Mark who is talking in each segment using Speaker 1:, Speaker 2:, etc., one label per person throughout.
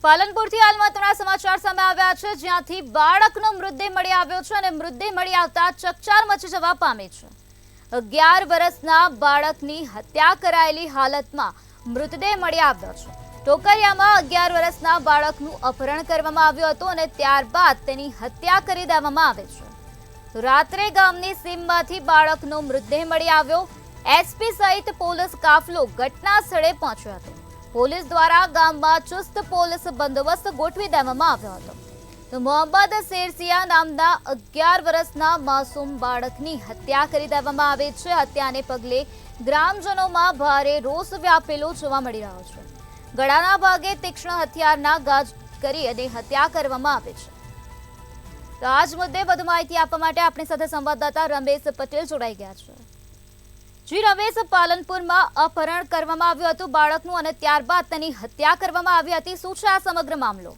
Speaker 1: પાલનપુરથી હાલ મહત્વના સમાચાર સામે આવ્યા છે, જ્યાંથી બાળકનો મૃતદેહ મળી આવ્યો છે અને મૃતદેહ મળી આવતા ચકચાર મચી જવા પામી છે। 11 વર્ષના બાળકની હત્યા કરાયેલી હાલતમાં મૃતદેહ મળી આવ્યો છે। ટોકરિયામાં 11 વર્ષના બાળકનું અપહરણ કરવામાં આવ્યું હતું અને ત્યારબાદ તેની હત્યા કરી દેવામાં આવી છે। રાત્રે ગામની સીમમાંથી બાળકનો મૃતદેહ મળી આવ્યો। એસપી સહિત પોલીસ કાફલો ઘટના સ્થળે પહોંચ્યો હતો। પોલીસ દ્વારા ગામમાં ચુસ્ત પોલીસ બંદોબસ્ત ગોઠવી દેવામાં આવ્યો હતો। તો મોહમ્મદ શેરસિયા નામના 11 વર્ષના માસૂમ બાળકની હત્યા કરી દેવામાં આવી છે। હત્યાને પગલે ગ્રામજનોમાં ભારે રોષ વ્યાપેલો જોવા મળી રહ્યો છે। ગળાના ભાગે તીક્ષ્ણ હથિયારના ઘા કરી અને હત્યા કરવામાં આવી છે। તો આ જ મુદ્દે વધુ માહિતી આપવા માટે આપણી સાથે સંવાદદાતા રમેશ પટેલ જોડાઈ ગયા છે। જી રમેશ, પાલનપુરમાં અપહરણ કરવામાં આવ્યું હતું બાળકનું અને ત્યારબાદ તેની હત્યા કરવામાં આવી હતી। શું છે આ સમગ્ર મામલો?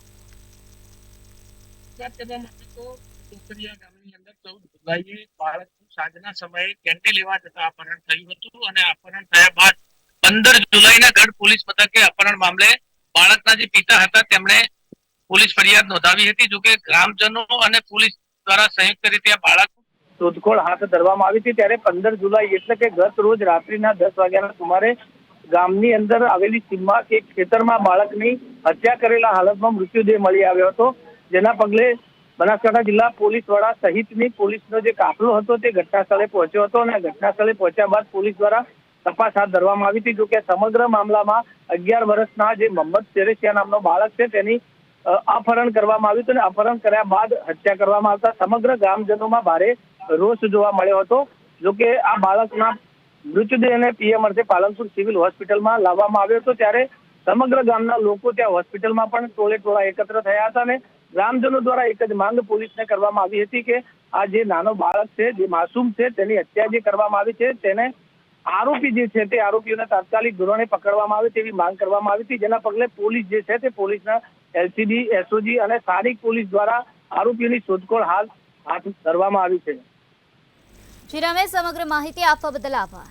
Speaker 2: સાંજના સમયે કેન્ડી લેવા જતા અપહરણ થયું હતું અને અપહરણ થયા બાદ 15 જુલાઈના ગઢ પોલીસ મથકે અપહરણ મામલે બાળકના જે પિતા હતા તેમણે પોલીસ ફરિયાદ નોંધાવી હતી। જોકે ગ્રામજનો અને પોલીસ દ્વારા સંયુક્ત રીતે આ બાળક શોધખોળ હાથ ધરવામાં આવી હતી। ત્યારે 15 જુલાઈ એટલે કે ગત રોજ રાત્રિના 10 વાગ્યાના સુમારે ગામની અંદર આવેલી સીમમાં એક ખેતરમાં બાળકની હત્યા કરેલા હાલતમાં મૃત્યુદેહ મળી આવ્યો હતો। જેના પગલે બનાસકાંઠા જિલ્લા પોલીસ વડા સહિતની પોલીસનો જે કાફલો હતો તે ઘટના સ્થળે પહોંચ્યો હતો અને ઘટના સ્થળે પહોંચ્યા બાદ પોલીસ દ્વારા તપાસ હાથ ધરવામાં આવી હતી। જોકે સમગ્ર મામલામાં 11 વર્ષના જે મોહમ્મદ શેરસિયા નામનો બાળક છે તેની અપહરણ કરવામાં આવ્યું હતું અને અપહરણ કર્યા બાદ હત્યા કરવામાં આવતા સમગ્ર ગામજનોમાં ભારે રોષ જોવા મળ્યો હતો। જોકે આ બાળકના મૃતદેહને પીએમ અર્થે પાલનપુર સિવિલ હોસ્પિટલમાં લાવવામાં આવ્યો હતો। ત્યારે સમગ્ર ગામના લોકો ત્યાં હોસ્પિટલમાં પણ ટોળે એકત્ર થયા હતા અને ગ્રામજનો દ્વારા એક જ માંગ પોલીસને કરવામાં આવી હતી કે આ જે નાનો બાળક છે, જે માસૂમ છે, તેની હત્યા જે કરવામાં આવી છે તેને આરોપી જે છે તે આરોપીઓને તાત્કાલિક ધોરણે પકડવામાં આવે તેવી માંગ કરવામાં આવી હતી। જેના પગલે પોલીસ જે છે તે પોલીસના એલસીબી, એસઓજી અને સ્થાનિક પોલીસ દ્વારા આરોપીઓની શોધખોળ હાથ ધરવામાં આવી છે।
Speaker 1: જી રમેશ, સમગ્ર માહિતી આપવા બદલ આભાર।